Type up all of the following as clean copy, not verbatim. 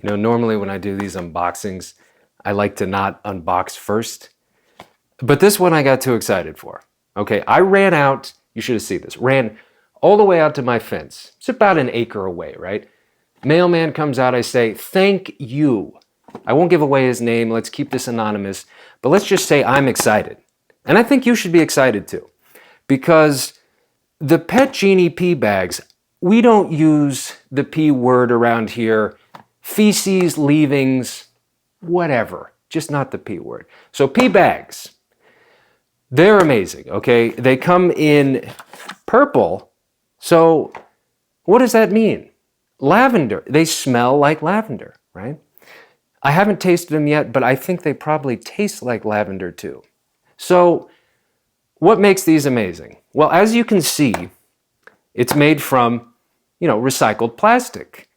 You know, normally when I do these unboxings, I like to not unbox first. But this one I got too excited for. Okay, I ran out, you should have seen this, ran all the way out to my fence. It's about an acre away, right? Mailman comes out, I say, thank you. I won't give away his name, let's keep this anonymous, but let's just say I'm excited. And I think you should be excited too. Because the pet Genie pee bags, we don't use the P word around here. Feces, leavings, whatever. Just not the P word. So pee bags, they're amazing, okay? They come in purple. So what does that mean? Lavender. They smell like lavender, right? I haven't tasted them yet, but I think they probably taste like lavender too. So what makes these amazing? Well, as you can see, it's made from, recycled plastic.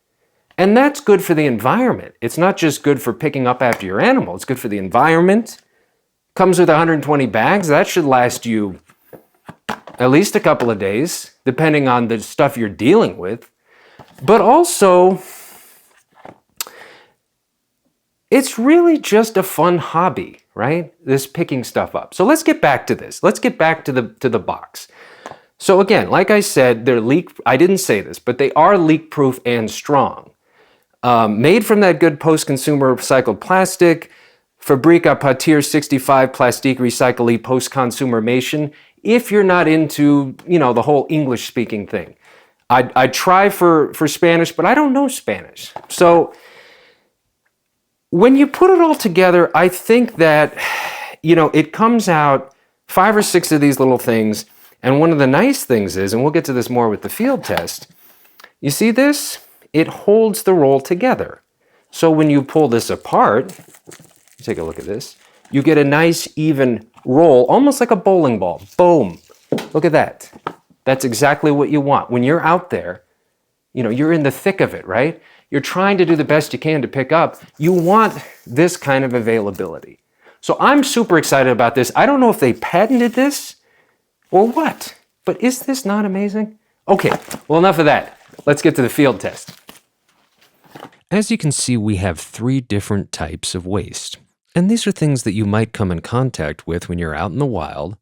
And that's good for the environment. It's not just good for picking up after your animal. It's good for the environment. Comes with 120 bags. That should last you at least a couple of days, depending on the stuff you're dealing with. But also, it's really just a fun hobby, right? This picking stuff up. So let's get back to this. Let's get back to the box. So again, like I said, they're leak. I didn't say this, but they are leak-proof and strong. Made from that good post-consumer recycled plastic, Fabrique à partir 65 plastique recyclé post-consummation. If you're not into, the whole English-speaking thing, I try for Spanish, but I don't know Spanish. So when you put it all together, I think that, it comes out 5 or 6 of these little things. And one of the nice things is, and we'll get to this more with the field test, you see this? It holds the roll together. So when you pull this apart, take a look at this, you get a nice even roll, almost like a bowling ball. Boom. Look at that. That's exactly what you want. When you're out there, you're in the thick of it, right? You're trying to do the best you can to pick up. You want this kind of availability. So I'm super excited about this. I don't know if they patented this or what, but is this not amazing? Okay, well, enough of that. Let's get to the field test. As you can see, we have 3 different types of waste. And these are things that you might come in contact with when you're out in the wild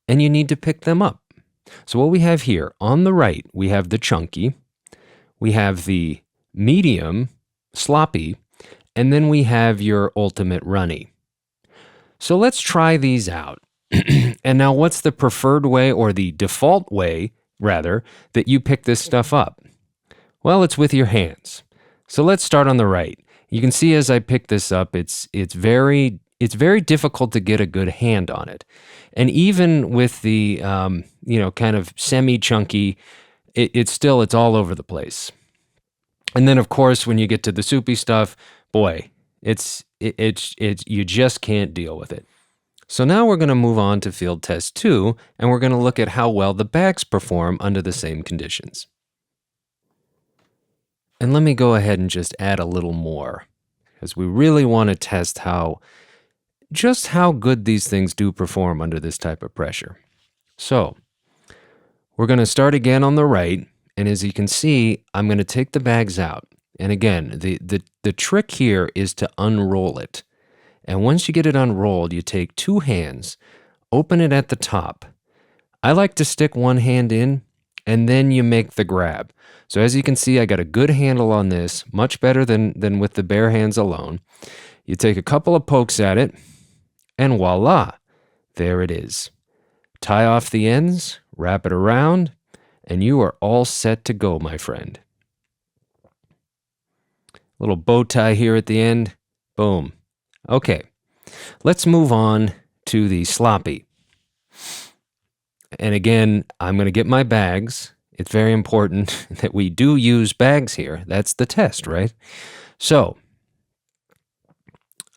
and you need to pick them up. So what we have here, on the right, we have the chunky, we have the medium, sloppy, and then we have your ultimate runny. So let's try these out. And now what's the preferred way, or the default way, rather, that you pick this stuff up? Well, it's with your hands. So let's start on the right. You can see as I pick this up, it's very difficult to get a good hand on it. And even with the, kind of semi-chunky, it's all over the place. And then, of course, when you get to the soupy stuff, boy, it's you just can't deal with it. So now we're going to move on to field test 2, and we're going to look at how well the bags perform under the same conditions. And let me go ahead and just add a little more, because we really want to test just how good these things do perform under this type of pressure. So we're going to start again on the right, and as you can see, I'm going to take the bags out. And again, the trick here is to unroll it. And once you get it unrolled, you take 2 hands, open it at the top. I like to stick one hand in, and then you make the grab. So as you can see, I got a good handle on this, much better than with the bare hands alone. You take a couple of pokes at it, and voila, there it is. Tie off the ends, wrap it around, and you are all set to go, my friend. Little bow tie here at the end. Boom. Okay, let's move on to the sloppy. And again, I'm going to get my bags. It's very important that we do use bags here. That's the test, right? So,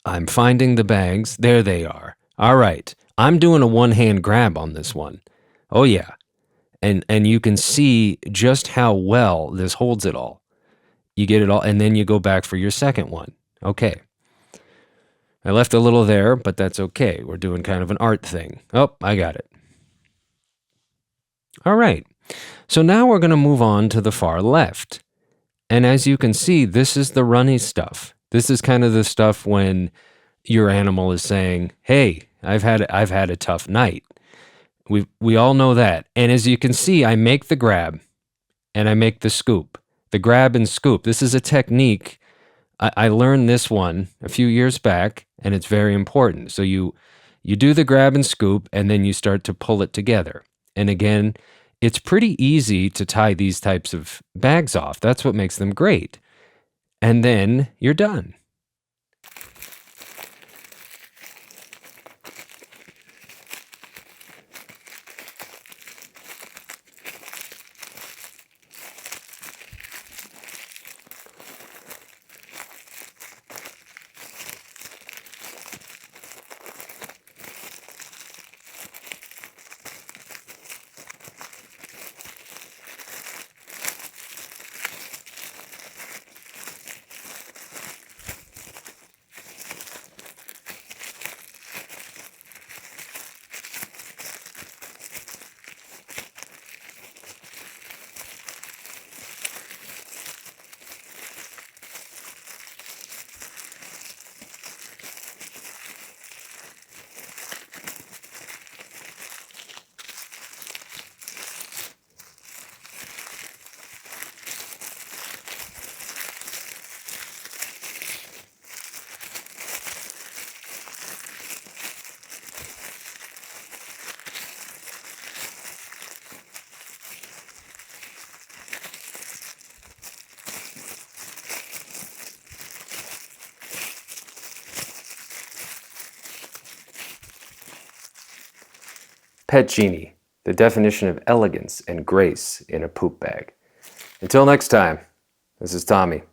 I'm finding the bags. There they are. All right, I'm doing a one-hand grab on this one. Oh yeah, and you can see just how well this holds it all. You get it all, and then you go back for your second one. Okay. I left a little there, but that's okay. We're doing kind of an art thing. Oh, I got it. All right. So now we're going to move on to the far left. And as you can see, this is the runny stuff. This is kind of the stuff when your animal is saying, "Hey, I've had a tough night." We all know that. And as you can see, I make the grab and I make the scoop. The grab and scoop. This is a technique. I learned this one a few years back, and it's very important. So you do the grab and scoop, and then you start to pull it together. And again, it's pretty easy to tie these types of bags off. That's what makes them great. And then you're done. Pet Genie, the definition of elegance and grace in a poop bag. Until next time, this is Tommy.